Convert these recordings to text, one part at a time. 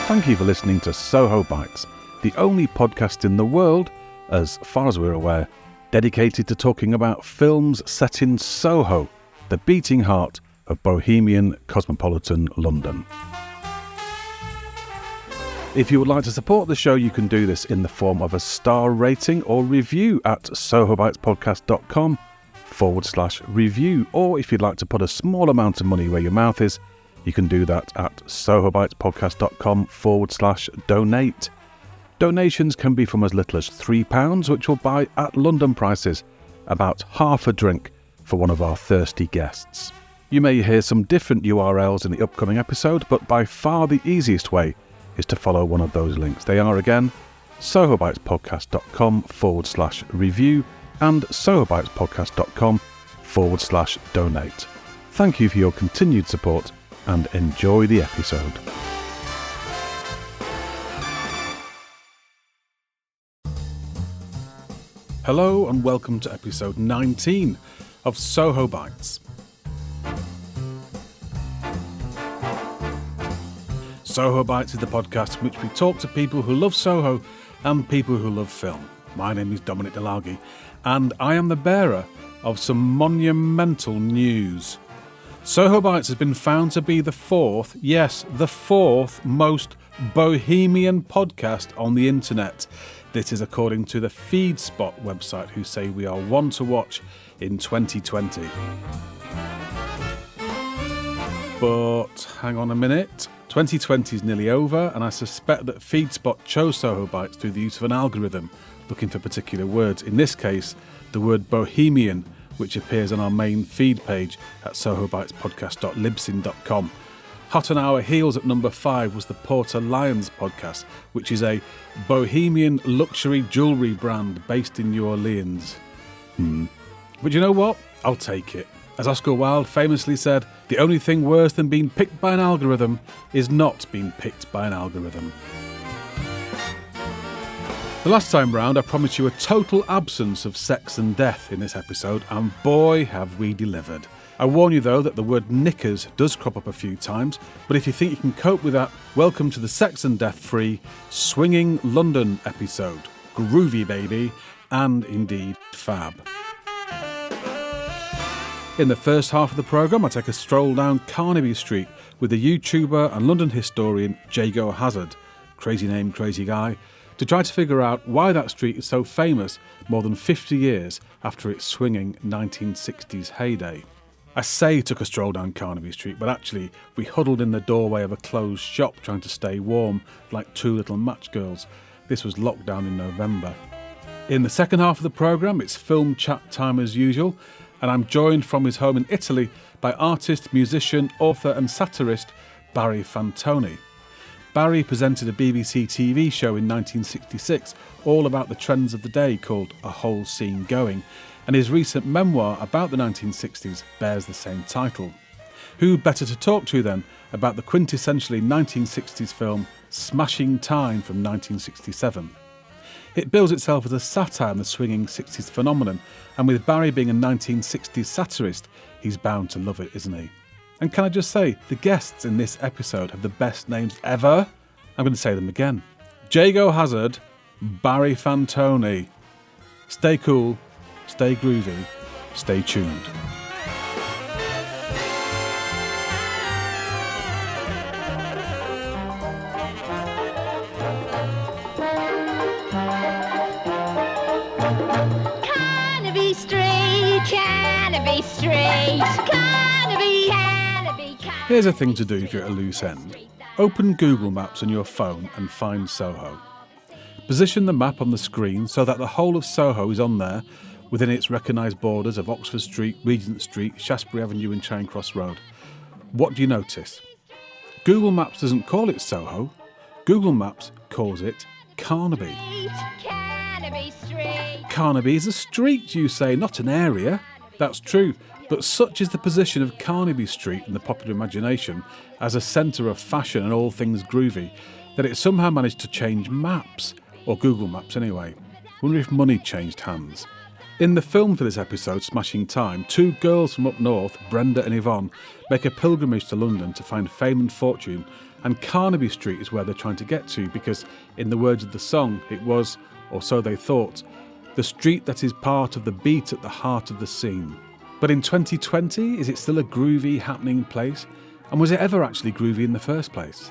Thank you for listening to Soho Bites, the only podcast in the world, as far as we're aware, dedicated to talking about films set in Soho, the beating heart of bohemian cosmopolitan London. If you would like to support the show, you can do this in the form of a star rating or review at sohobitespodcast.com/review, or if you'd like to put a small amount of money where your mouth is, you can do that at sohobitespodcast.com/donate. Donations can be from as little as £3, which will buy, at London prices, about half a drink for one of our thirsty guests. You may hear some different URLs in the upcoming episode, but by far the easiest way is to follow one of those links. They are again sohobitespodcast.com/review and sohobitespodcast.com/donate. Thank you for your continued support and enjoy the episode. Hello and welcome to episode 19 of Soho Bites. Soho Bites is the podcast in which we talk to people who love Soho and people who love film. My name is Dominic DeLalghi and I am the bearer of some monumental news. Soho Bites has been found to be the fourth most bohemian podcast on the internet. This is according to the FeedSpot website, who say we are one to watch in 2020. But hang on a minute. 2020 is nearly over, and I suspect that FeedSpot chose Soho Bites through the use of an algorithm looking for particular words. In this case, the word bohemian, which appears on our main feed page at sohobitespodcast.libsyn.com. Hot on our heels at number 5 was the Porter Lions podcast, which is a bohemian luxury jewellery brand based in New Orleans. But you know what? I'll take it. As Oscar Wilde famously said, the only thing worse than being picked by an algorithm is not being picked by an algorithm. The last time round, I promised you a total absence of sex and death in this episode, and boy, have we delivered. I warn you though that the word knickers does crop up a few times, but if you think you can cope with that, welcome to the sex and death-free Swinging London episode. Groovy, baby, and indeed fab. In the first half of the programme, I take a stroll down Carnaby Street with the YouTuber and London historian Jago Hazard, crazy name, crazy guy, to try to figure out why that street is so famous more than 50 years after its swinging 1960s heyday. I say took a stroll down Carnaby Street, but actually we huddled in the doorway of a closed shop trying to stay warm like two little match girls. This was lockdown in November. In the second half of the programme, it's film chat time as usual, and I'm joined from his home in Italy by artist, musician, author and satirist Barry Fantoni. Barry presented a BBC TV show in 1966 all about the trends of the day called A Whole Scene Going, and his recent memoir about the 1960s bears the same title. Who better to talk to then about the quintessentially 1960s film Smashing Time from 1967? It bills itself as a satire on the swinging 60s phenomenon, and with Barry being a 1960s satirist, he's bound to love it, isn't he? And can I just say, the guests in this episode have the best names ever? I'm going to say them again. Jago Hazard, Barry Fantoni. Stay cool, stay groovy, stay tuned. Here's a thing to do if you're at a loose end. Open Google Maps on your phone and find Soho. Position the map on the screen so that the whole of Soho is on there within its recognised borders of Oxford Street, Regent Street, Shaftesbury Avenue and Charing Cross Road. What do you notice? Google Maps doesn't call it Soho. Google Maps calls it Carnaby. Carnaby is a street, you say, not an area. That's true, but such is the position of Carnaby Street in the popular imagination as a centre of fashion and all things groovy that it somehow managed to change maps, or Google Maps anyway. Wonder if money changed hands. In the film for this episode, Smashing Time, two girls from up north, Brenda and Yvonne, make a pilgrimage to London to find fame and fortune, and Carnaby Street is where they're trying to get to because, in the words of the song, it was, or so they thought, the street that is part of the beat at the heart of the scene. But in 2020, is it still a groovy, happening place? And was it ever actually groovy in the first place?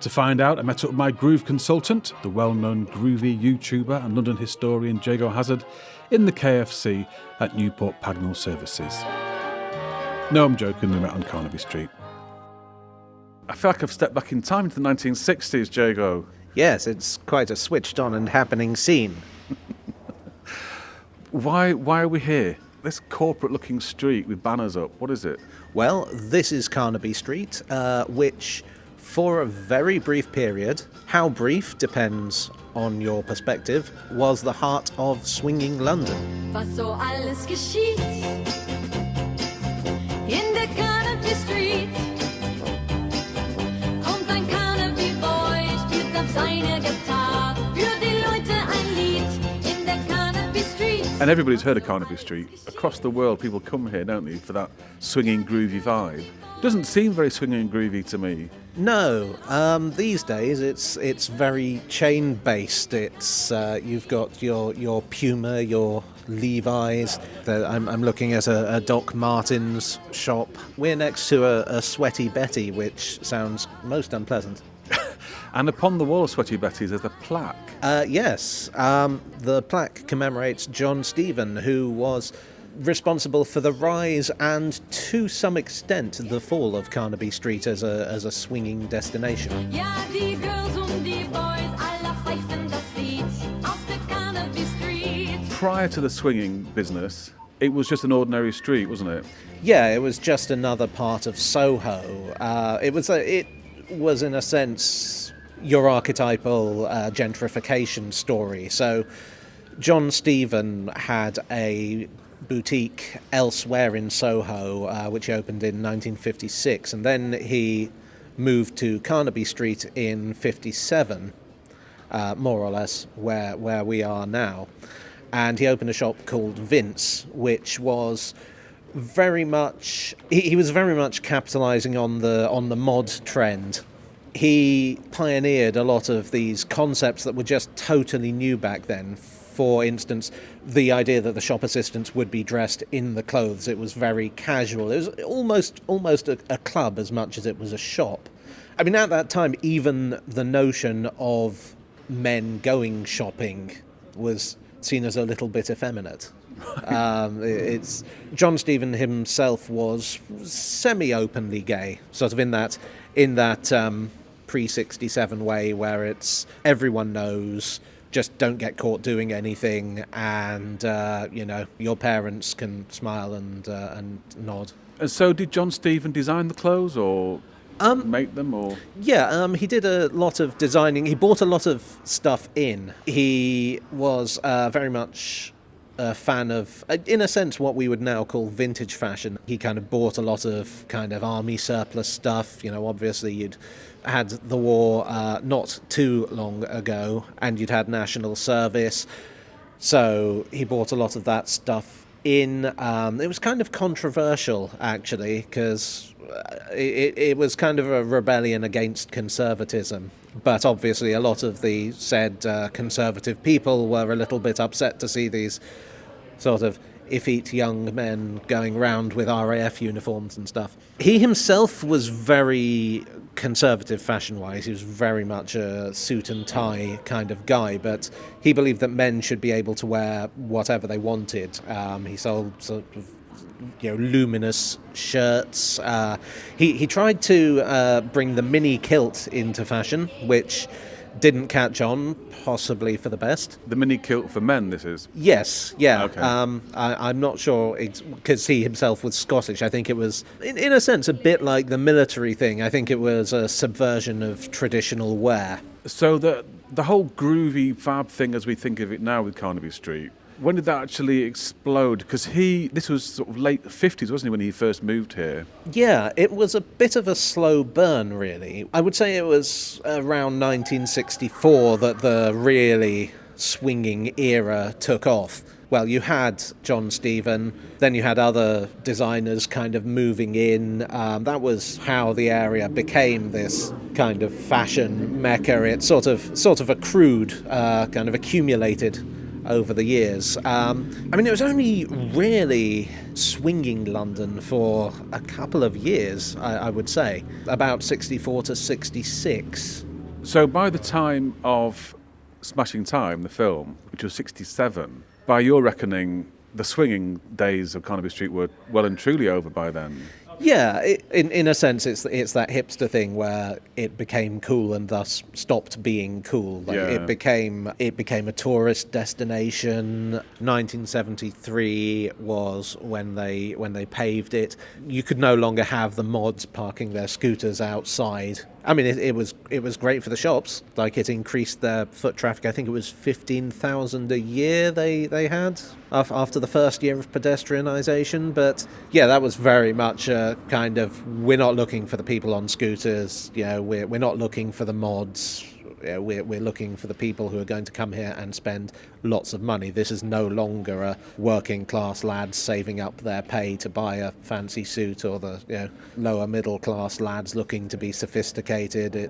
To find out, I met up with my groove consultant, the well-known groovy YouTuber and London historian Jago Hazard, in the KFC at Newport Pagnell Services. No, I'm joking, we met on Carnaby Street. I feel like I've stepped back in time to the 1960s, Jago. Yes, it's quite a switched on and happening scene. Why are we here? This corporate-looking street with banners up, what is it? Well, this is Carnaby Street, which, for a very brief period, how brief depends on your perspective, was the heart of swinging London. Was so alles geschieht in der Carnaby Street. Kommt ein Carnaby Boy, spielt auf seine Gitarre, für die Leute ein Lied in der Carnaby Street. And everybody's heard of Carnaby Street. Across the world, people come here, don't they, for that swinging, groovy vibe. Doesn't seem very swinging and groovy to me. No, these days it's very chain based. It's you've got your Puma, your Levi's. I'm looking at a Doc Martens shop. We're next to a Sweaty Betty, which sounds most unpleasant. And upon the wall of Sweaty Betty's there's a plaque. Yes, the plaque commemorates John Stephen, who was responsible for the rise and, to some extent, the fall of Carnaby Street as a swinging destination. Ja, die Girls und die Boys, alle pfeifen das Lied aus der Carnaby Street. Prior to the swinging business, it was just an ordinary street, wasn't it? Yeah, it was just another part of Soho. It was in a sense your archetypal gentrification story. So John Stephen had a boutique elsewhere in Soho, which opened in 1956, and then he moved to Carnaby Street in 57, more or less where we are now, and he opened a shop called Vince, which was very much he was very much capitalizing on the mod trend. He pioneered a lot of these concepts that were just totally new back then. For instance, the idea that the shop assistants would be dressed in the clothes. It was very casual. It was almost a club as much as it was a shop. I mean, at that time, even the notion of men going shopping was seen as a little bit effeminate. It's John Stephen himself was semi-openly gay, sort of in that pre-67 way where it's everyone knows. Just don't get caught doing anything, and your parents can smile and nod. And so, did John Stephen design the clothes, or make them, or? Yeah, he did a lot of designing. He bought a lot of stuff in. He was very much a fan of, in a sense, what we would now call vintage fashion. He kind of bought a lot of kind of army surplus stuff. You know, obviously you'd had the war not too long ago, and you'd had national service, so he bought a lot of that stuff in. It was kind of controversial, actually, because it was kind of a rebellion against conservatism, but obviously a lot of the said conservative people were a little bit upset to see these sort of effete young men going around with RAF uniforms and stuff. He himself was very conservative fashion-wise. He was very much a suit and tie kind of guy, but he believed that men should be able to wear whatever they wanted. He sold sort of luminous shirts. He tried to bring the mini kilt into fashion, which didn't catch on, possibly for the best. The mini kilt for men, this is? Yes, yeah. Okay. I'm not sure, because he himself was Scottish. I think it was, in a sense, a bit like the military thing. I think it was a subversion of traditional wear. So the whole groovy fab thing as we think of it now with Carnaby Street, when did that actually explode? Because this was sort of late 50s, wasn't he, when he first moved here? Yeah, it was a bit of a slow burn, really. I would say it was around 1964 that the really swinging era took off. well, you had John Stephen, then you had other designers kind of moving in. That was how the area became this kind of fashion mecca. It sort of accrued, kind of accumulated over the years. I mean, it was only really swinging London for a couple of years, I would say, about 64 to 66. So by the time of Smashing Time, the film, which was 67, by your reckoning, the swinging days of Carnaby Street were well and truly over by then. Yeah, in a sense, it's that hipster thing where it became cool and thus stopped being cool. Like, Yeah. it became a tourist destination. 1973 was when they paved it. You could no longer have the mods parking their scooters outside. I mean, it was great for the shops. Like, it increased their foot traffic. I think it was 15,000 a year they had after the first year of pedestrianisation. But yeah, that was very much a kind of, we're not looking for the people on scooters. You know, we're not looking for the mods. We're looking for the people who are going to come here and spend lots of money. This is no longer a working class lads saving up their pay to buy a fancy suit, or the lower middle class lads looking to be sophisticated.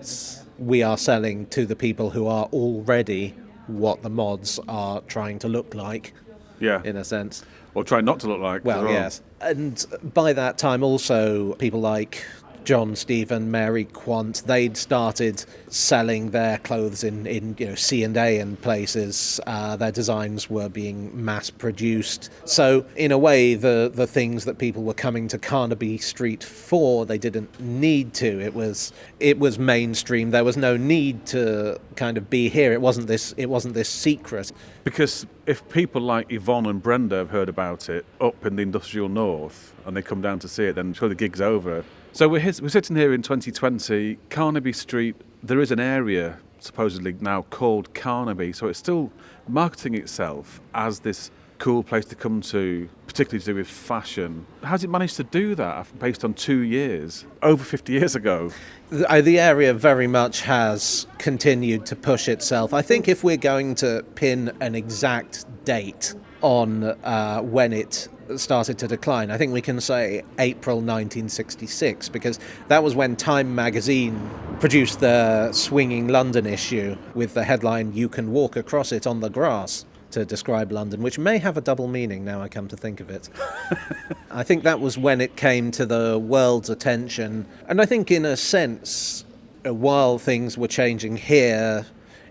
We are selling to the people who are already what the mods are trying to look like. Yeah. In a sense. Or try not to look like. Well, yes. And by that time also, people like John Stephen, Mary Quant, they'd started selling their clothes in C&A and places. Their designs were being mass produced. So in a way, the things that people were coming to Carnaby Street for, they didn't need to. It was mainstream. There was no need to kind of be here. It wasn't this secret. Because if people like Yvonne and Brenda have heard about it up in the industrial north and they come down to see it, then sure the gig's over. So we're sitting here in 2020, Carnaby Street. There is an area supposedly now called Carnaby, so it's still marketing itself as this cool place to come to, particularly to do with fashion. How's it managed to do that based on 2 years, over 50 years ago? The area very much has continued to push itself. I think if we're going to pin an exact date on when it started to decline, I think we can say April 1966, because that was when Time magazine produced the Swinging London issue with the headline, "You can walk across it on the grass," to describe London, which may have a double meaning now I come to think of it. I think that was when it came to the world's attention. And I think in a sense, while things were changing here,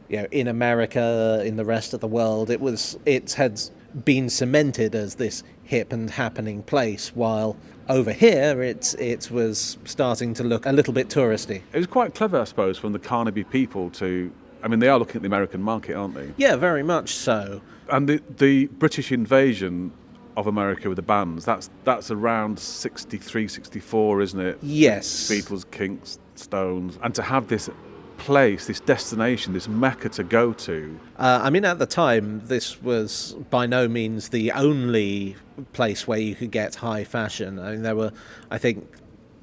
in America, in the rest of the world, it had been cemented as this hip and happening place, while over here it was starting to look a little bit touristy. It was quite clever, I suppose, from the Carnaby people to... I mean, they are looking at the American market, aren't they? Yeah, very much so. And the British invasion of America with the bands, that's around 63, 64, isn't it? Yes. Beatles, Kinks, Stones. And to have this place, this destination, this mecca to go to. I mean, at the time, this was by no means the only place where you could get high fashion. I mean, there were, I think,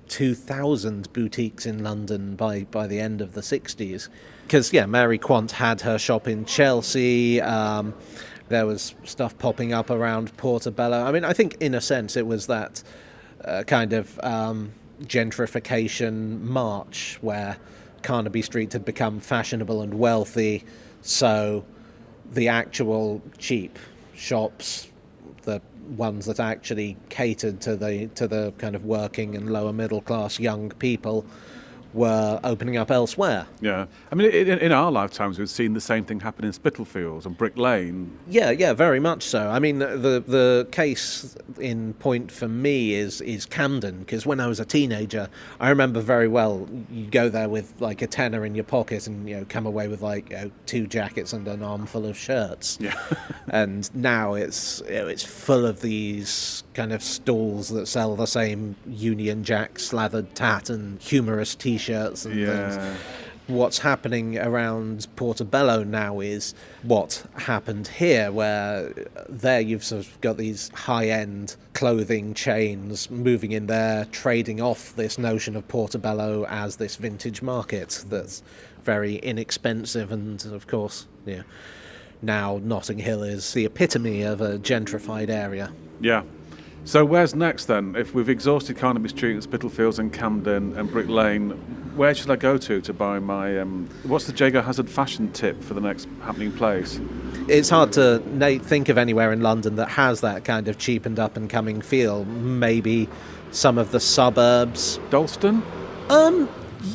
2,000 boutiques in London by the end of the 60s. Because, Mary Quant had her shop in Chelsea. There was stuff popping up around Portobello. I mean, I think in a sense it was that kind of gentrification march where Carnaby Street had become fashionable and wealthy, so the actual cheap shops, the ones that actually catered to the kind of working and lower middle class young people, were opening up elsewhere. Yeah. I mean, in our lifetimes, we've seen the same thing happen in Spitalfields and Brick Lane. Yeah, very much so. I mean, the case in point for me is Camden, because when I was a teenager, I remember very well, you go there with like a tenner in your pocket and, come away with like 2 jackets and an armful of shirts. Yeah. And now it's full of these kind of stalls that sell the same Union Jack slathered tat and humorous T-shirts and things. What's happening around Portobello now is what happened here, where there you've sort of got these high-end clothing chains moving in there, trading off this notion of Portobello as this vintage market that's very inexpensive and, of course, now Notting Hill is the epitome of a gentrified area. Yeah. So where's next then? If we've exhausted Carnaby Street and Spitalfields and Camden and Brick Lane, where should I go to buy my... what's the Jago Hazard fashion tip for the next happening place? It's hard to think of anywhere in London that has that kind of cheapened up and coming feel. Maybe some of the suburbs. Dalston?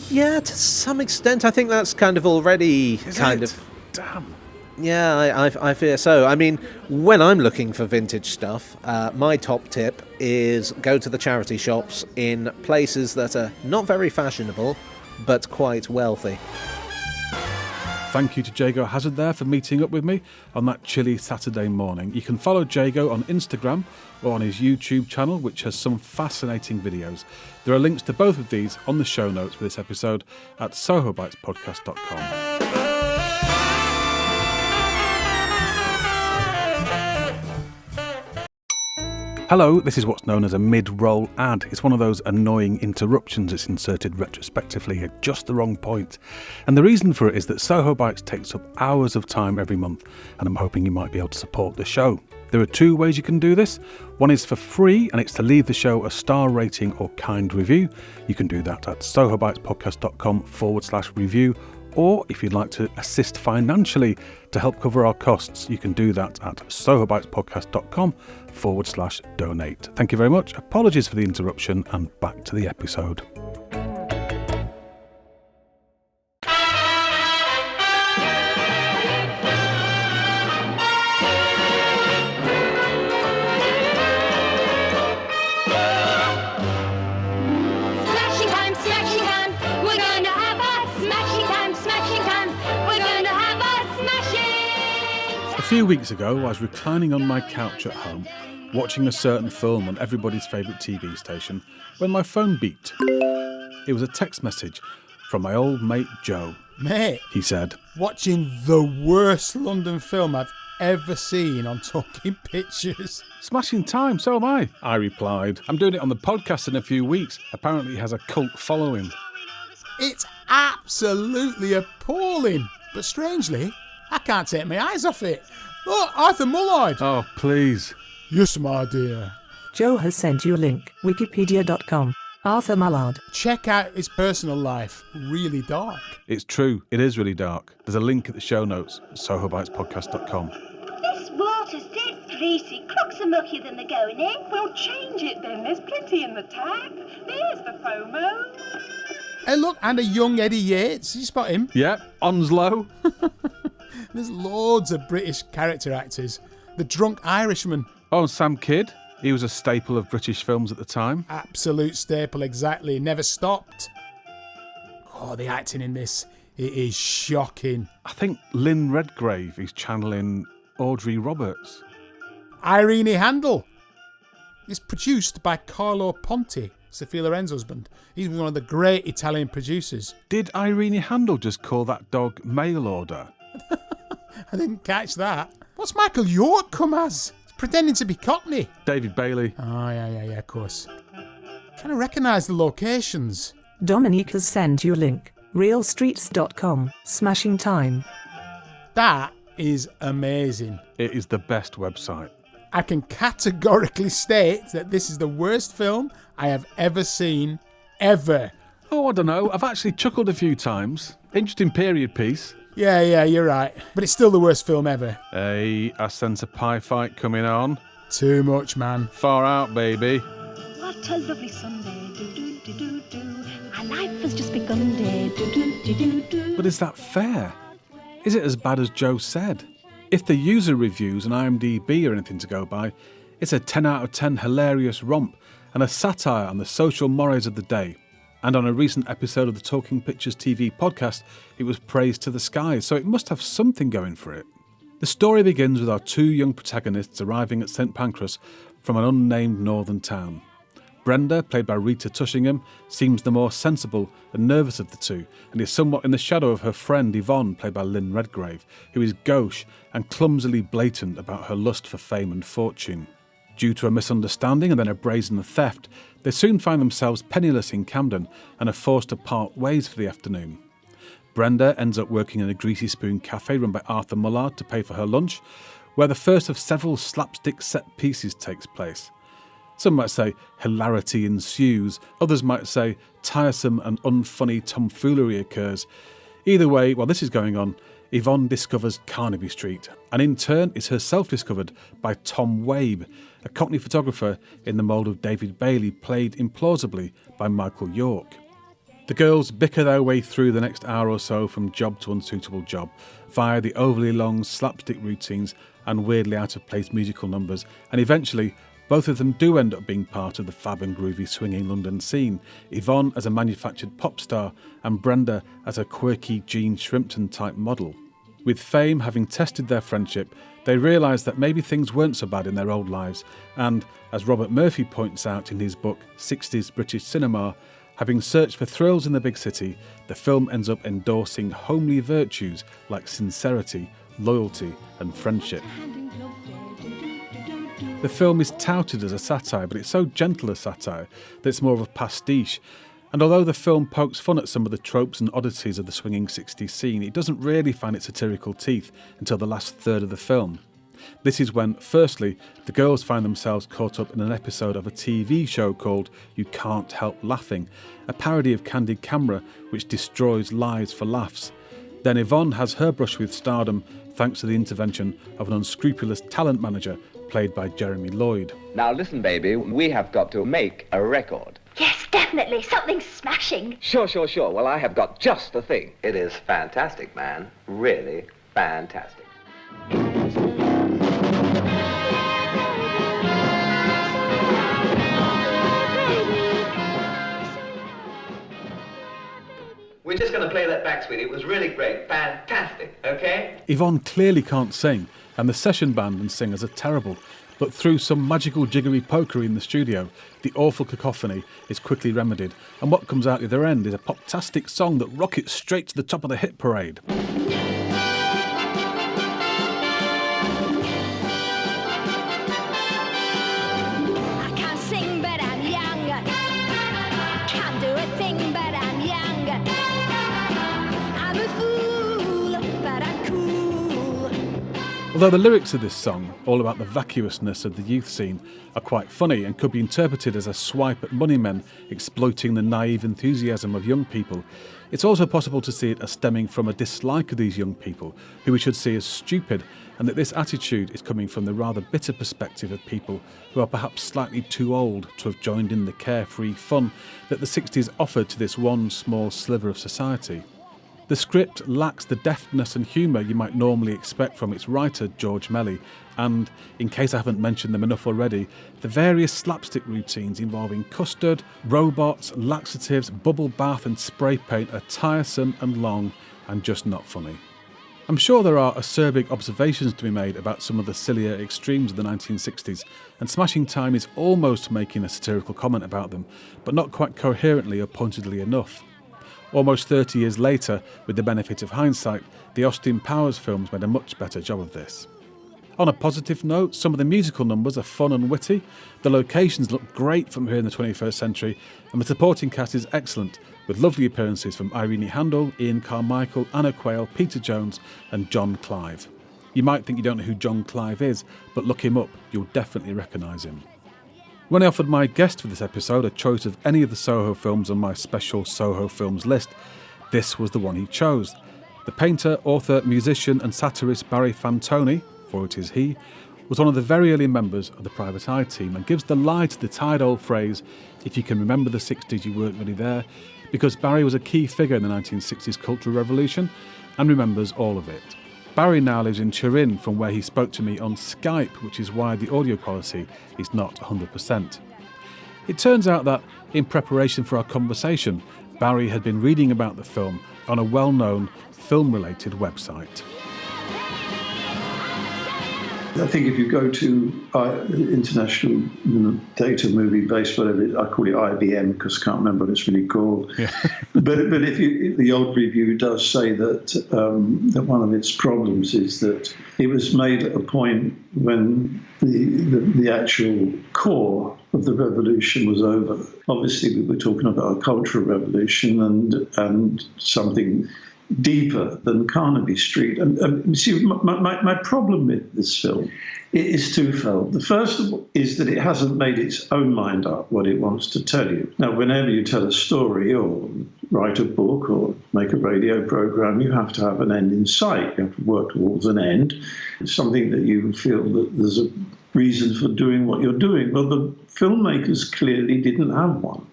Yeah, to some extent. I think that's kind of already of... Damn. Yeah, I fear so. I mean, when I'm looking for vintage stuff, my top tip is go to the charity shops in places that are not very fashionable, but quite wealthy. Thank you to Jago Hazard there for meeting up with me on that chilly Saturday morning. You can follow Jago on Instagram or on his YouTube channel, which has some fascinating videos. There are links to both of these on the show notes for this episode at sohobitespodcast.com. Hello, this is what's known as a mid-roll ad. It's one of those annoying interruptions that's inserted retrospectively at just the wrong point. And the reason for it is that Soho Bites takes up hours of time every month, and I'm hoping you might be able to support the show. There are two ways you can do this. One is for free, and it's to leave the show a star rating or kind review. You can do that at sohobitespodcast.com/review. Or if you'd like to assist financially to help cover our costs, you can do that at sohobitespodcast.com/donate. Thank you very much. Apologies for the interruption, and back to the episode. A few weeks ago, I was reclining on my couch at home, watching a certain film on everybody's favourite TV station, when my phone beeped. It was a text message from my old mate Joe. Mate, he said, watching the worst London film I've ever seen on Talking Pictures. Smashing time, so am I replied. I'm doing it on the podcast in a few weeks. Apparently it has a cult following. It's absolutely appalling, but strangely, I can't take my eyes off it. Look, Arthur Mullard. Oh, please. Yes, my dear. Joe has sent you a link. Wikipedia.com. Arthur Mullard. Check out his personal life. Really dark. It's true. It is really dark. There's a link at the show notes, sohobitespodcast.com. This water's dead greasy. Crooks are muckier than the going in. We'll change it then. There's plenty in the tap. There's the FOMO. Hey, look, and a young Eddie Yates. You spot him? Yeah, Onslow. There's loads of British character actors. The Drunk Irishman. Oh, and Sam Kidd. He was a staple of British films at the time. Absolute staple, exactly. Never stopped. Oh, the acting in this, it is shocking. I think Lynn Redgrave is channeling Audrey Roberts. Irene Handel. It's produced by Carlo Ponti, Sophia Loren's husband. He's one of the great Italian producers. Did Irene Handel just call that dog mail order? I didn't catch that. What's Michael York come as? He's pretending to be Cockney. David Bailey. Oh, yeah, of course. Trying to recognise the locations. Dominique has sent you a link. realstreets.com. Smashing time. That is amazing. It is the best website. I can categorically state that this is the worst film I have ever seen, ever. Oh, I don't know. I've actually chuckled a few times. Interesting period piece. Yeah, you're right. But it's still the worst film ever. Hey, I sense a pie fight coming on. Too much, man. Far out, baby. What a lovely Sunday. Do. Our life has just begun. Do. But is that fair? Is it as bad as Joe said? If the user reviews on IMDb are anything to go by, it's a 10 out of 10 hilarious romp and a satire on the social mores of the day. And on a recent episode of the Talking Pictures TV podcast, it was praised to the skies, so it must have something going for it. The story begins with our two young protagonists arriving at St Pancras from an unnamed northern town. Brenda, played by Rita Tushingham, seems the more sensible and nervous of the two, and is somewhat in the shadow of her friend Yvonne, played by Lynn Redgrave, who is gauche and clumsily blatant about her lust for fame and fortune. Due to a misunderstanding and then a brazen theft, they soon find themselves penniless in Camden and are forced to part ways for the afternoon. Brenda ends up working in a greasy spoon cafe run by Arthur Mullard to pay for her lunch, where the first of several slapstick set pieces takes place. Some might say hilarity ensues, others might say tiresome and unfunny tomfoolery occurs. Either way, while this is going on, Yvonne discovers Carnaby Street, and in turn is herself discovered by Tom Wabe, a Cockney photographer in the mould of David Bailey, played implausibly by Michael York. The girls bicker their way through the next hour or so from job to unsuitable job, via the overly long slapstick routines and weirdly out-of-place musical numbers, and eventually both of them do end up being part of the fab and groovy swinging London scene, Yvonne as a manufactured pop star and Brenda as a quirky Jean Shrimpton-type model. With fame having tested their friendship, they realise that maybe things weren't so bad in their old lives, and, as Robert Murphy points out in his book 60s British Cinema, having searched for thrills in the big city, the film ends up endorsing homely virtues like sincerity, loyalty and friendship. The film is touted as a satire, but it's so gentle a satire that it's more of a pastiche. And although the film pokes fun at some of the tropes and oddities of the swinging 60s scene, it doesn't really find its satirical teeth until the last third of the film. This is when, firstly, the girls find themselves caught up in an episode of a TV show called You Can't Help Laughing, a parody of Candid Camera which destroys lives for laughs. Then Yvonne has her brush with stardom thanks to the intervention of an unscrupulous talent manager played by Jeremy Lloyd. Now listen, baby, we have got to make a record. Yes, definitely. Something smashing. Sure. Well, I have got just the thing. It is fantastic, man. Really fantastic. We're just going to play that back, sweetie. It was really great. Fantastic, okay? Yvonne clearly can't sing, and the session band and singers are terrible, but through some magical jiggery pokery in the studio, the awful cacophony is quickly remedied, and what comes out the other end is a pop-tastic song that rockets straight to the top of the hit parade. I can't sing, but I'm young. Can't do a thing, but I'm young. I'm a fool, but I'm cool. Although the lyrics of this song, all about the vacuousness of the youth scene, are quite funny and could be interpreted as a swipe at money men exploiting the naive enthusiasm of young people, it's also possible to see it as stemming from a dislike of these young people, who we should see as stupid, and that this attitude is coming from the rather bitter perspective of people who are perhaps slightly too old to have joined in the carefree fun that the 60s offered to this one small sliver of society. The script lacks the deftness and humour you might normally expect from its writer, George Melly, and, in case I haven't mentioned them enough already, the various slapstick routines involving custard, robots, laxatives, bubble bath and spray paint are tiresome and long and just not funny. I'm sure there are acerbic observations to be made about some of the sillier extremes of the 1960s, and Smashing Time is almost making a satirical comment about them, but not quite coherently or pointedly enough. Almost 30 years later, with the benefit of hindsight, the Austin Powers films made a much better job of this. On a positive note, some of the musical numbers are fun and witty, the locations look great from here in the 21st century, and the supporting cast is excellent, with lovely appearances from Irene Handel, Ian Carmichael, Anna Quayle, Peter Jones and John Clive. You might think you don't know who John Clive is, but look him up, you'll definitely recognise him. When I offered my guest for this episode a choice of any of the Soho films on my special Soho Films list, this was the one he chose. The painter, author, musician and satirist Barry Fantoni, for it is he, was one of the very early members of the Private Eye team and gives the lie to the tired-old phrase, if you can remember the 60s you weren't really there, because Barry was a key figure in the 1960s Cultural Revolution and remembers all of it. Barry now lives in Turin, from where he spoke to me on Skype, which is why the audio quality is not 100%. It turns out that, in preparation for our conversation, Barry had been reading about the film on a well-known film-related website. I think if you go to International Data Movie Base, whatever I call it, IBM, because I can't remember what it's really called. Yeah. but if the old review does say that that one of its problems is that it was made at a point when the actual core of the revolution was over. Obviously, we were talking about a cultural revolution and something deeper than Carnaby Street. And see, my problem with this film is twofold. The first is that it hasn't made its own mind up what it wants to tell you. Now, whenever you tell a story or write a book or make a radio program, you have to have an end in sight. You have to work towards an end. It's something that you feel that there's a reason for doing what you're doing. Well, the filmmakers clearly didn't have one.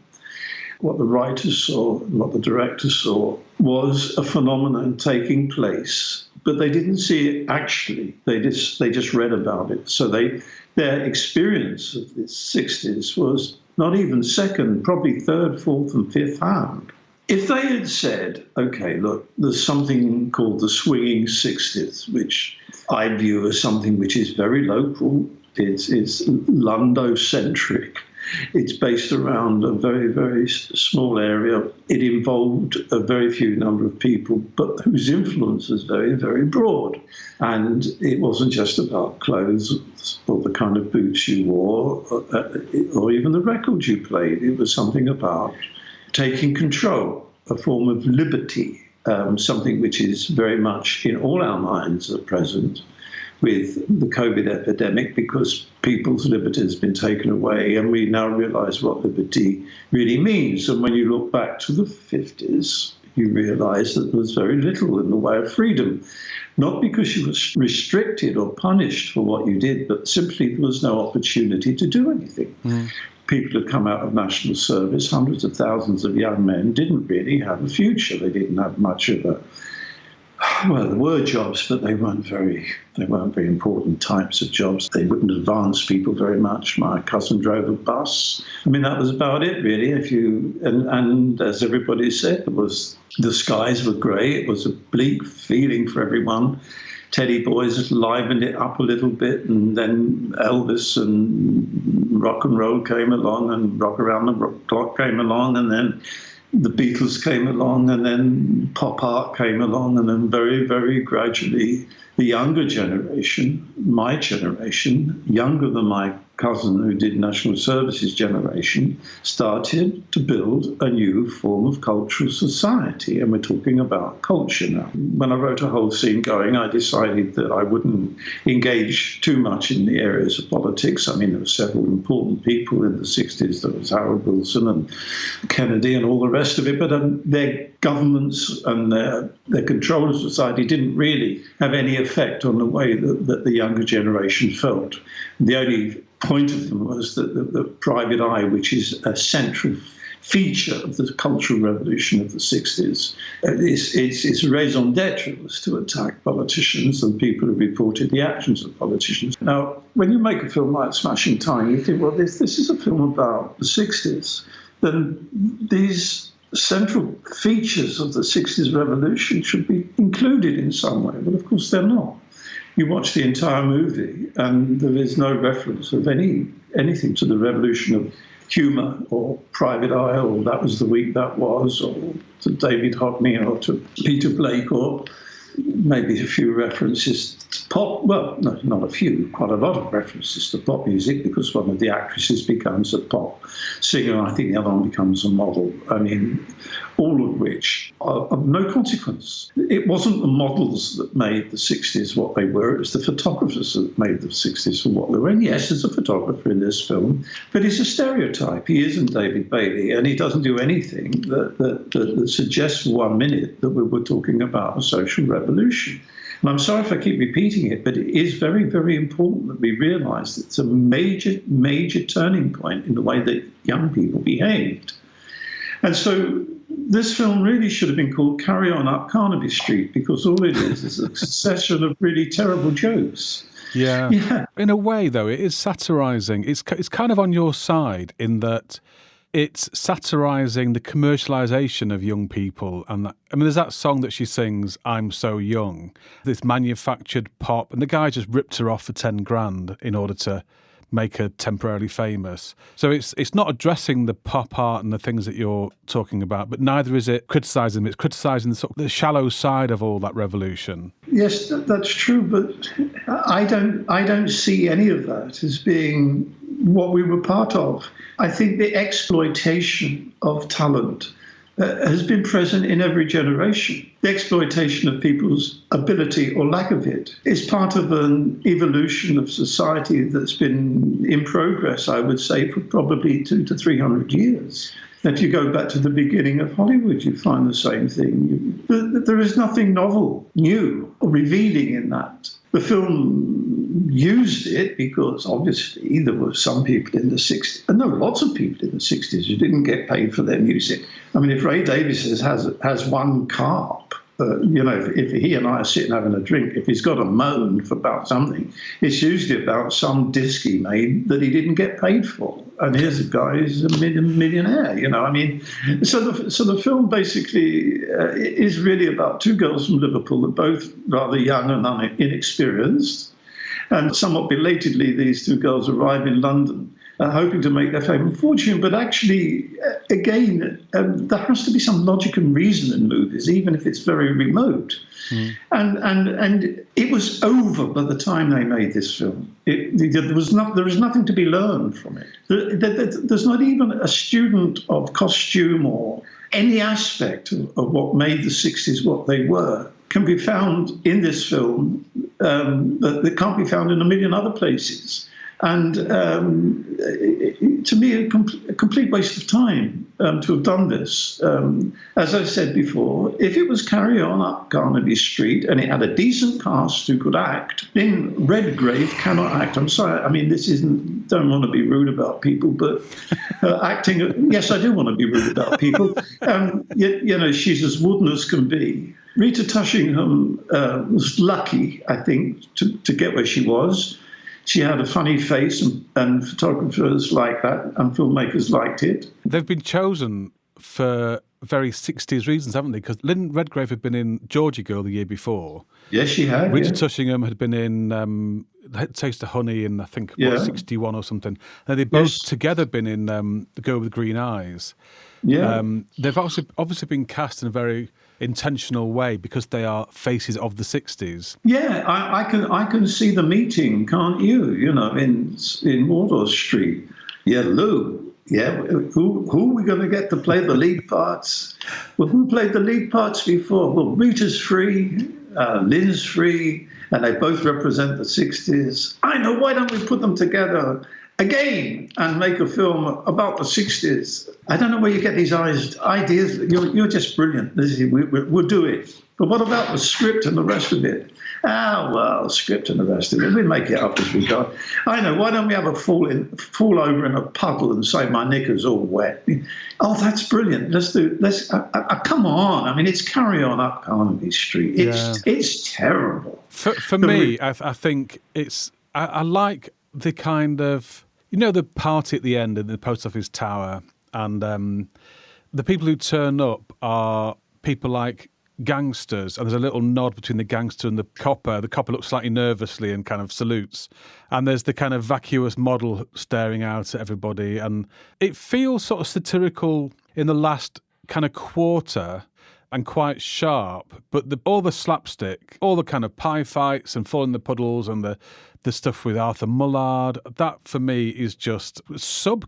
What the writers saw and what the director saw was a phenomenon taking place, but they didn't see it actually. They just read about it. So their experience of the 60s was not even second, probably third, fourth, and fifth hand. If they had said, okay, look, there's something called the swinging 60s, which I view as something which is very local, it's London-centric. It's based around a very, very small area. It involved a very few number of people, but whose influence was very, very broad. And it wasn't just about clothes or the kind of boots you wore or even the records you played. It was something about taking control, a form of liberty, something which is very much in all our minds at present with the COVID epidemic, because people's liberty has been taken away, and we now realize what liberty really means. And when you look back to the 50s, you realize that there was very little in the way of freedom, not because you were restricted or punished for what you did, but simply there was no opportunity to do anything. People had come out of national service, hundreds of thousands of young men didn't really have a future. They didn't have much of a, well, there were jobs, but they weren't very important types of jobs. They wouldn't advance people very much. My cousin drove a bus. I mean, that was about it, really. And as everybody said, the skies were grey. It was a bleak feeling for everyone. Teddy Boys livened it up a little bit, and then Elvis and rock and roll came along, and Rock Around the Clock came along, and then the Beatles came along, and then pop art came along, and then very, very gradually the younger generation, my generation, younger than my cousin who did national services generation, started to build a new form of cultural society. And we're talking about culture now. When I wrote a whole scene going, I decided that I wouldn't engage too much in the areas of politics. I mean, there were several important people in the 60s. There was Harold Wilson and Kennedy and all the rest of it. But their governments and their control of society didn't really have any effect on the way that the younger generation felt. The only point of them was that the private eye, which is a central feature of the cultural revolution of the 60s, its raison d'etre was to attack politicians and people who reported the actions of politicians. Now, when you make a film like Smashing Time, you think, well, this is a film about the 60s. Then these central features of the 60s revolution should be included in some way, but of course they're not. You watch the entire movie, and there is no reference of anything to the revolution of humour or private eye, or that was the week that was, or to David Hockney, or to Peter Blake, or maybe a few references to pop. Well, no, not a few, quite a lot of references to pop music, because one of the actresses becomes a pop singer, and I think the other one becomes a model. I mean, all of which are of no consequence. It wasn't the models that made the 60s what they were, it was the photographers that made the 60s what they were. And yes, there's a photographer in this film, but he's a stereotype. He isn't David Bailey, and he doesn't do anything that suggests for 1 minute that we were talking about a social revolution. And I'm sorry if I keep repeating it, but it is very, very important that we realise that it's a major, major turning point in the way that young people behaved. And so this film really should have been called Carry On Up Carnaby Street, because all it is a succession of really terrible jokes. Yeah. In a way, though, it is satirising. It's kind of on your side in that it's satirising the commercialisation of young people. And that, I mean, there's that song that she sings, I'm So Young, this manufactured pop, and the guy just ripped her off for 10 grand in order to make her temporarily famous. So it's not addressing the pop art and the things that you're talking about, but neither is it criticising them. It's criticising the shallow side of all that revolution. Yes, that's true, but I don't see any of that as being what we were part of. I think the exploitation of talent has been present in every generation. The exploitation of people's ability or lack of it is part of an evolution of society that's been in progress, I would say, for probably 200 to 300 years. If you go back to the beginning of Hollywood, you find the same thing. There is nothing novel, new, or revealing in that. The film used it because obviously there were some people in the 60s, and there were lots of people in the 60s who didn't get paid for their music. I mean, if Ray Davies has one carp, if he and I are sitting having a drink, if he's got a moan about something, it's usually about some disc he made that he didn't get paid for. And here's a guy who's a millionaire, I mean. So the film basically is really about two girls from Liverpool that are both rather young and inexperienced. And somewhat belatedly, these two girls arrive in London hoping to make their fame and fortune. But actually, again, there has to be some logic and reason in movies, even if it's very remote. And it was over by the time they made this film. There was nothing to be learned from it. There's not even a student of costume or any aspect of what made the 60s what they were can be found in this film that can't be found in a million other places. And to me, a complete waste of time to have done this. As I said before, if it was Carry On Up Carnaby Street and it had a decent cast who could act, then Redgrave cannot act. I'm sorry, I mean, don't want to be rude about people, but acting, yes, I do want to be rude about people. She's as wooden as can be. Rita Tushingham was lucky, I think, to get where she was. She had a funny face, and photographers liked that, and filmmakers liked it. They've been chosen for very 60s reasons, haven't they? Because Lynn Redgrave had been in Georgie Girl the year before. Yes, she had. Rita Tushingham had been in Taste of Honey in, I think, 61 or something. And they've both together been in The Girl with the Green Eyes. Yeah. They've obviously been cast in a very intentional way because they are faces of the 60s. Yeah, I can see the meeting, can't you? In Wardour Street. Yeah, Lou. Yeah, who are we going to get to play the lead parts? Well, who played the lead parts before? Well, Rita's free, Lynn's free, and they both represent the 60s. I know, why don't we put them together again and make a film about the 60s? I don't know where you get these ideas. You're just brilliant. We'll do it. But what about the script and the rest of it? Script and the rest of it. We'll make it up as we go. I know. Why don't we have a fall over in a puddle and say my knickers all wet? Oh, that's brilliant. Come on. I mean, it's Carry On Up Carnaby Street. It's terrible. For me, I think it's. I like the kind of, the party at the end in the post office tower, and the people who turn up are people like gangsters, and there's a little nod between the gangster and the copper. The copper looks slightly nervously and kind of salutes, and there's the kind of vacuous model staring out at everybody, and it feels sort of satirical in the last kind of quarter and quite sharp, but all the slapstick, all the kind of pie fights and falling in the puddles and the stuff with Arthur Mullard, that for me is just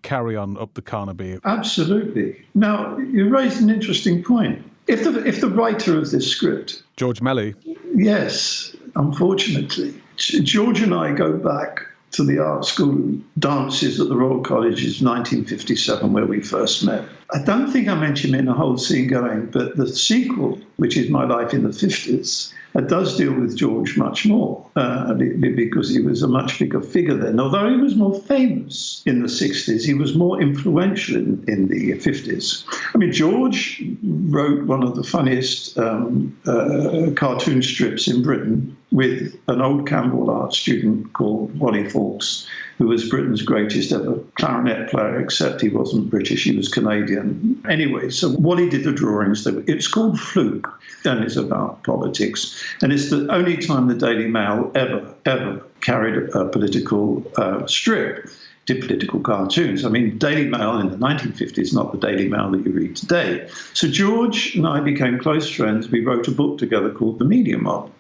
Carry On Up the Carnaby. Absolutely. Now, you raised an interesting point. If the writer of this script, George Melly, yes, unfortunately, George and I go back to the art school dances at the Royal Colleges, 1957, where we first met. I don't think I mentioned him in the whole scene going, but the sequel, which is My Life in the 50s, does deal with George much more because he was a much bigger figure then. Although he was more famous in the 60s, he was more influential in the 50s. I mean, George wrote one of the funniest cartoon strips in Britain with an old Campbell art student called Wally Fawkes, who was Britain's greatest ever clarinet player, except he wasn't British, he was Canadian. Anyway, so Wally did the drawings. It's called Fluke, and it's about politics. And it's the only time the Daily Mail ever carried a political strip, did political cartoons. I mean, Daily Mail in the 1950s, not the Daily Mail that you read today. So George and I became close friends. We wrote a book together called The Media Mob.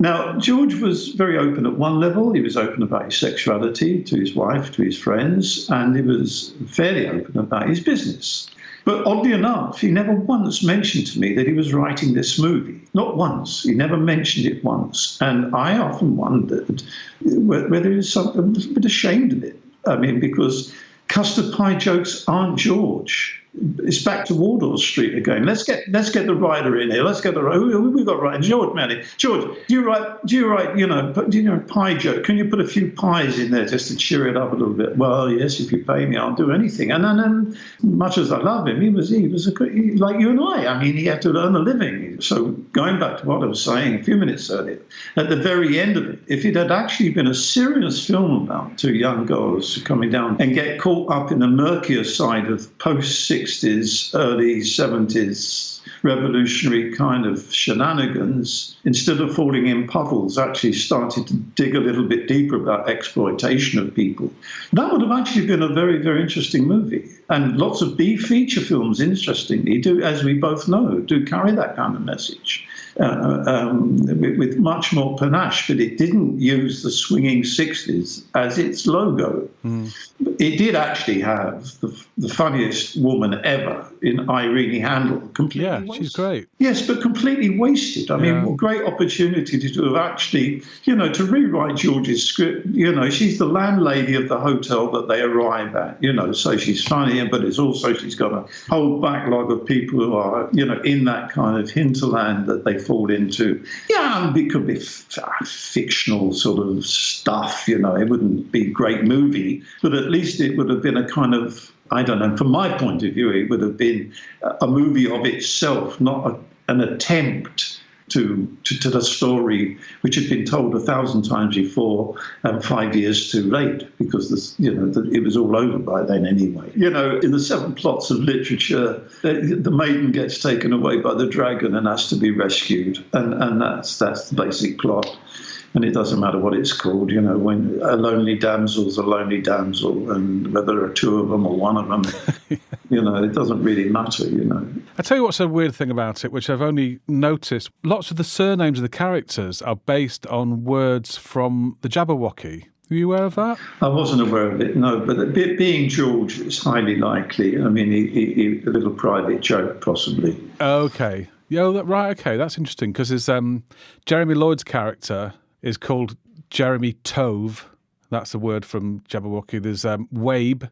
Now, George was very open at one level. He was open about his sexuality to his wife, to his friends, and he was fairly open about his business. But oddly enough, he never once mentioned to me that he was writing this movie. Not once. He never mentioned it once. And I often wondered whether he was something a bit ashamed of it. I mean, because custard pie jokes aren't George. It's back to Wardour Street again. Let's get the writer in here. Let's get the who we got right. George, Manny. George, do you write pie joke? Can you put a few pies in there just to cheer it up a little bit? Well, yes, if you pay me, I'll do anything. And much as I love him, he was like you and I. I mean, he had to earn a living. So going back to what I was saying a few minutes earlier, at the very end of it, if it had actually been a serious film about two young girls coming down and get caught up in the murkier side of post-60s, early 70s revolutionary kind of shenanigans, instead of falling in puddles, actually started to dig a little bit deeper about exploitation of people. That would have actually been a very, very interesting movie. And lots of B feature films, interestingly, do, as we both know, do carry that kind of message. With much more panache, but it didn't use the swinging 60s as its logo. It did actually have the funniest woman ever in Irene Handel. She's great. Yes, but completely wasted. I mean, what great opportunity to have actually, to rewrite George's script. She's the landlady of the hotel that they arrive at, so she's funny, but it's also she's got a whole backlog of people who are, in that kind of hinterland that they fall into. It could be fictional sort of stuff, it wouldn't be a great movie, but at least it would have been a kind of, I don't know, from my point of view, it would have been a movie of itself, not an attempt to the story which had been told 1,000 times before and 5 years too late, because it was all over by then anyway. In the seven plots of literature, the maiden gets taken away by the dragon and has to be rescued, and that's the basic plot. And it doesn't matter what it's called, when a lonely damsel's a lonely damsel, and whether there are two of them or one of them, it doesn't really matter, I tell you what's a weird thing about it, which I've only noticed. Lots of the surnames of the characters are based on words from the Jabberwocky. Were you aware of that? I wasn't aware of it, no, but being George, it's highly likely. I mean, he a little private joke, possibly. Okay. Right, okay, that's interesting, because his Jeremy Lloyd's character is called Jeremy Tove. That's the word from Jabberwocky. There's Wabe.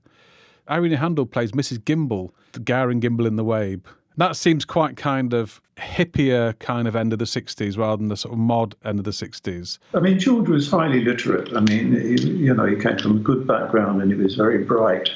Irene Handel plays Mrs. Gimble, the Gowran Gimble in the Wabe. That seems quite kind of hippier kind of end of the 60s rather than the sort of mod end of the 60s. I mean, George was highly literate. I mean, he came from a good background and he was very bright.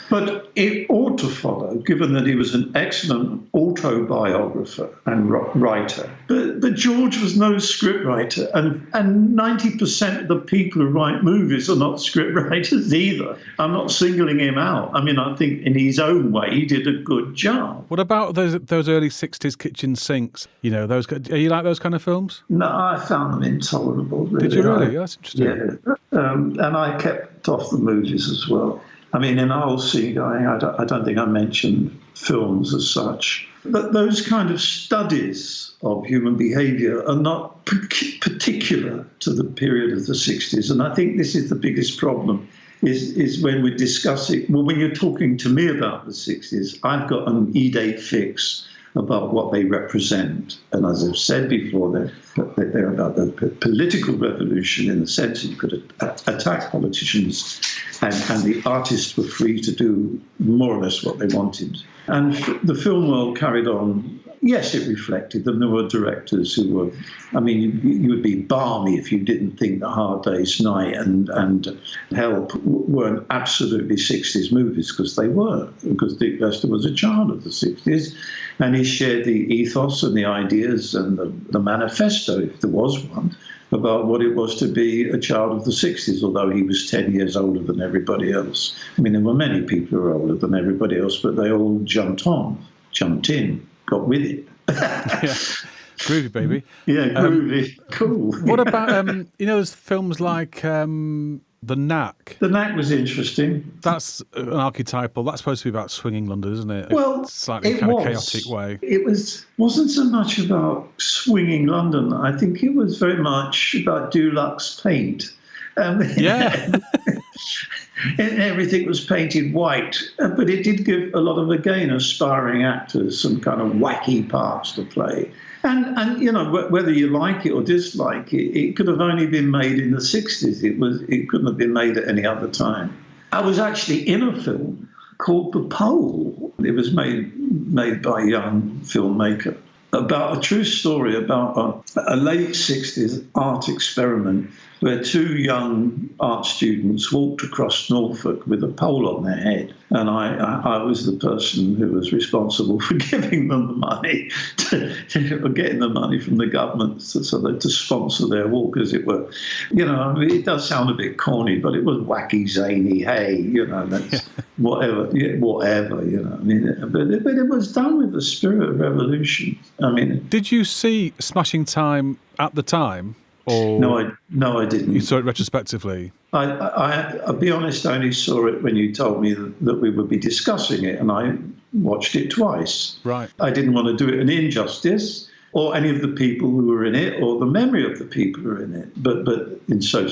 But it ought to follow, given that he was an excellent autobiographer and writer. But George was no scriptwriter, and 90% of the people who write movies are not scriptwriters either. I'm not singling him out. I mean, I think in his own way, he did a good job. What about those early 60s kitchen sinks? Those. Are you like those kind of films? No, I found them intolerable. Really. Did you really? That's interesting. Yeah, and I kept off the movies as well. I mean, in our seagoing, I don't think I mentioned films as such. But those kind of studies of human behaviour are not particular to the period of the 60s. And I think this is the biggest problem, is when we're discussing, when you're talking to me about the 60s, I've got an e-date fix about what they represent. And as I've said before, they're about the political revolution in the sense that you could attack politicians and the artists were free to do more or less what they wanted. And the film world carried on. Yes, it reflected them. There were directors who were, I mean, you would be balmy if you didn't think that Hard Day's Night and Help weren't absolutely 60s movies, because they were, because Dick Lester was a child of the 60s, and he shared the ethos and the ideas and the manifesto, if there was one, about what it was to be a child of the 60s, although he was 10 years older than everybody else. I mean, there were many people who were older than everybody else, but they all jumped in, got with it. Yeah. Groovy, baby. Yeah, groovy. Cool. What about, there's films like The Knack? The Knack was interesting. That's an archetypal. That's supposed to be about swinging London, isn't it? Well, slightly kind of chaotic way. It wasn't so much about swinging London. I think it was very much about Dulux paint. Yeah. And everything was painted white, but it did give a lot of, again, aspiring actors some kind of wacky parts to play. And you know, whether you like it or dislike it, it could have only been made in the 60s. It couldn't have been made at any other time. I was actually in a film called The Pole. It was made by a young filmmaker, about a true story about a late 60s art experiment where two young art students walked across Norfolk with a pole on their head. And I was the person who was responsible for giving them the money, for getting the money from the government so that to sponsor their walk, as it were. You know, I mean, it does sound a bit corny, but it was wacky, zany, hey, you know, that's whatever, you know. I mean, but it was done with the spirit of revolution. I mean, did you see Smashing Time at the time? Or no, I didn't. You saw it retrospectively? I'll be honest, I only saw it when you told me that we would be discussing it, and I watched it twice. Right. I didn't want to do it an injustice, or any of the people who were in it, or the memory of the people who were in it. But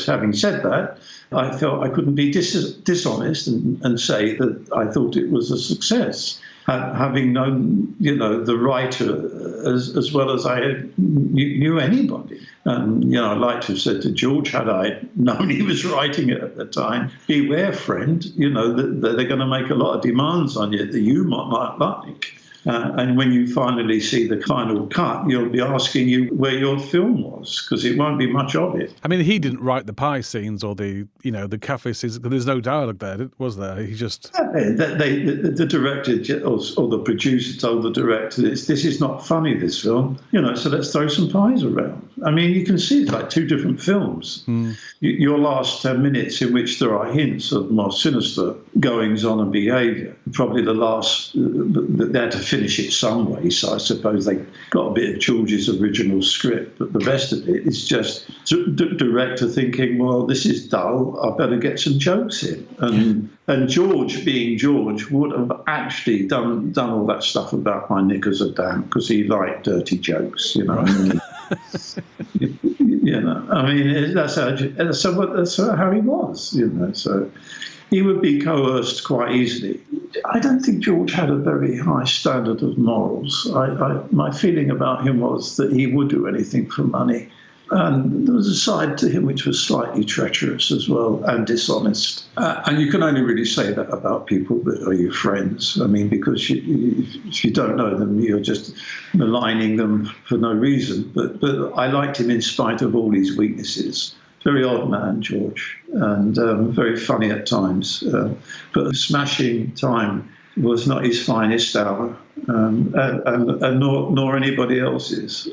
having said that, I felt I couldn't be dishonest and say that I thought it was a success. Having known, you know, the writer as well as I knew anybody. You know, I'd like to have said to George, had I known he was writing it at the time, beware, friend, you know, that they're going to make a lot of demands on you that you might not like. And when you finally see the final cut, you'll be asking you where your film was, because it won't be much of it. I mean, he didn't write the pie scenes or the cafe scenes. There's no dialogue there, was there? He just... The director or the producer told the director, this is not funny, this film, you know, so let's throw some pies around. I mean, you can see it's like two different films. Your last 10 minutes in which there are hints of more sinister goings-on and behaviour, probably the last, they had to finish it some way, so I suppose they got a bit of George's original script, but the rest of it is just director thinking, well, this is dull, I better get some jokes in. And George, being George, would have actually done all that stuff about my knickers are damp, because he liked dirty jokes, you know. Right. You know, I mean, that's how he was, you know, so he would be coerced quite easily. I don't think George had a very high standard of morals. My feeling about him was that he would do anything for money. And there was a side to him which was slightly treacherous as well and dishonest. And you can only really say that about people that are your friends. I mean, because if you don't know them, you're just maligning them for no reason. But I liked him in spite of all his weaknesses. Very odd man, George, and very funny at times. But Smashing Time was not his finest hour, and nor anybody else's.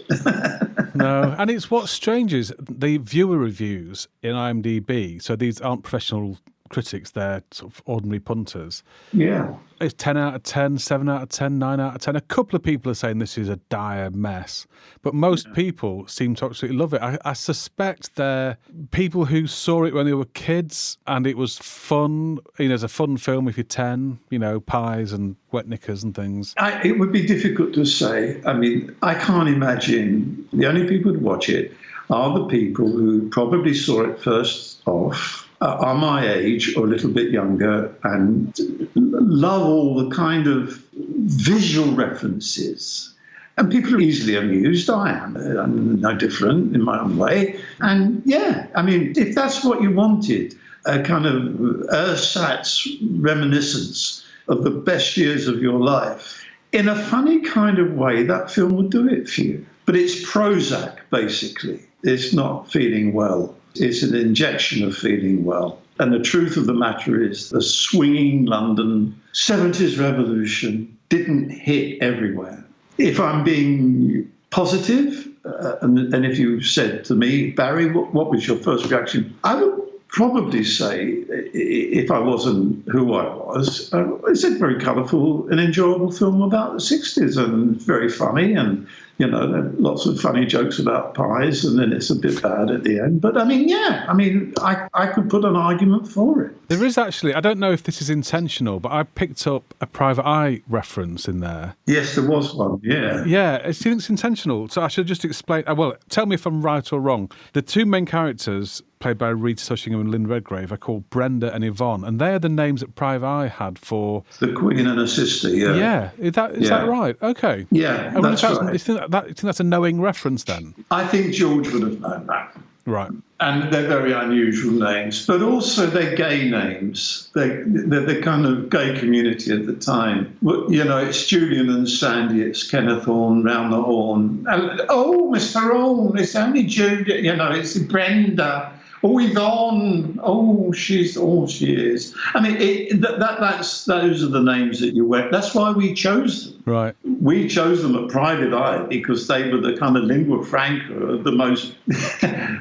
No, and it's what's strange is the viewer reviews in IMDb, so these aren't professional critics, they're sort of ordinary punters. Yeah. It's 10 out of 10, 7 out of 10, 9 out of 10. A couple of people are saying this is a dire mess, but most people seem to absolutely love it. I suspect they're people who saw it when they were kids and it was fun. You know, it's a fun film if you're 10, you know, pies and wet knickers and things. It would be difficult to say. I mean, I can't imagine the only people who'd watch it are the people who probably saw it first off, are my age or a little bit younger, and love all the kind of visual references. And people are easily amused. I am. I'm no different in my own way. And yeah, I mean, if that's what you wanted, a kind of ersatz reminiscence of the best years of your life, in a funny kind of way, that film would do it for you. But it's Prozac, basically. It's not feeling well. It's an injection of feeling well. And the truth of the matter is the swinging London 70s revolution didn't hit everywhere. If I'm being positive, and if you said to me, Barry, what was your first reaction? I would probably say, if I wasn't who I was, it's a very colourful and enjoyable film about the 60s and very funny and there are lots of funny jokes about pies, and then it's a bit bad at the end. But I could put an argument for it. There is actually, I don't know if this is intentional, but I picked up a Private Eye reference in there. Yes, there was one, yeah. Yeah, do you think it's intentional? So I should just explain, well, tell me if I'm right or wrong. The two main characters, played by Reed Sushingham and Lynn Redgrave, are called Brenda and Yvonne, and they're the names that Private Eye had for... The Queen and her sister, yeah. Yeah, is that right? Okay. Yeah, that's right. You think that's a knowing reference then? I think George would have known that. Right. And they're very unusual names, but also they're gay names. They're the kind of gay community at the time. It's Julian and Sandy, it's Kenneth Horn, round the horn. And, Mr. Horn, it's only Julian, it's Brenda. Oh, Yvonne. She is. I mean, those are the names that you wear. That's why we chose them. Right. We chose them at Private Eye because they were the kind of lingua franca, the most,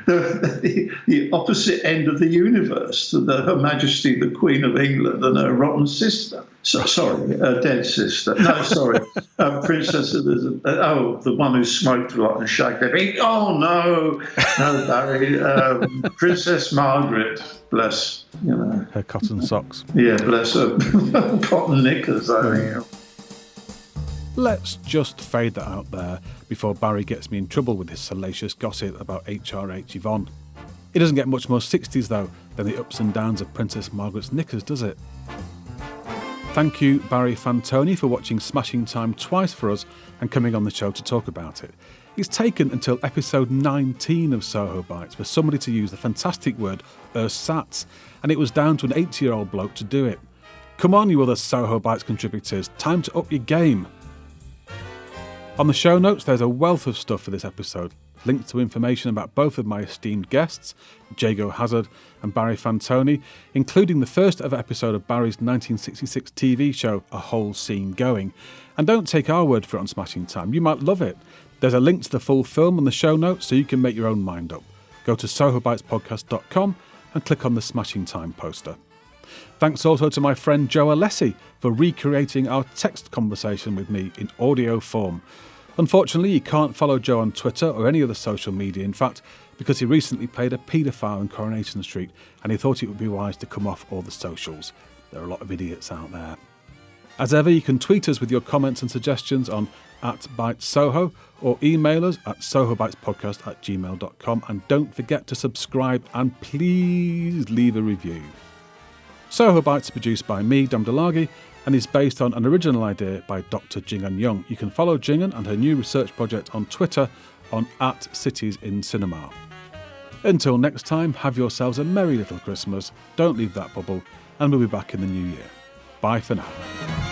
the opposite end of the universe to Her Majesty the Queen of England and her rotten sister. Her dead sister. No, sorry, Princess Elizabeth. The one who smoked a lot and shagged everything. Oh no, Barry. Princess Margaret, bless her cotton socks. Yeah, bless her cotton knickers. I think. Let's just fade that out there before Barry gets me in trouble with his salacious gossip about HRH Yvonne. It doesn't get much more 60s, though, than the ups and downs of Princess Margaret's knickers, does it? Thank you, Barry Fantoni, for watching Smashing Time twice for us and coming on the show to talk about it. It's taken until episode 19 of Soho Bites for somebody to use the fantastic word ersatz, and it was down to an 80-year-old bloke to do it. Come on, you other Soho Bites contributors, time to up your game. On the show notes, there's a wealth of stuff for this episode. Links to information about both of my esteemed guests, Jago Hazard and Barry Fantoni, including the first ever episode of Barry's 1966 TV show, A Whole Scene Going. And don't take our word for it on Smashing Time, you might love it. There's a link to the full film on the show notes so you can make your own mind up. Go to sohobitespodcast.com and click on the Smashing Time poster. Thanks also to my friend Joe Alessi for recreating our text conversation with me in audio form. Unfortunately, you can't follow Joe on Twitter or any other social media, in fact, because he recently played a paedophile in Coronation Street and he thought it would be wise to come off all the socials. There are a lot of idiots out there. As ever, you can tweet us with your comments and suggestions on @ByteSoho or email us at sohobitespodcast@gmail.com, and don't forget to subscribe and please leave a review. Soho Bites is produced by me, Dam Delagi, and is based on an original idea by Dr. Jingan Young. You can follow Jingan and her new research project on Twitter on @CitiesInCinema. Until next time, have yourselves a merry little Christmas, don't leave that bubble, and we'll be back in the new year. Bye for now.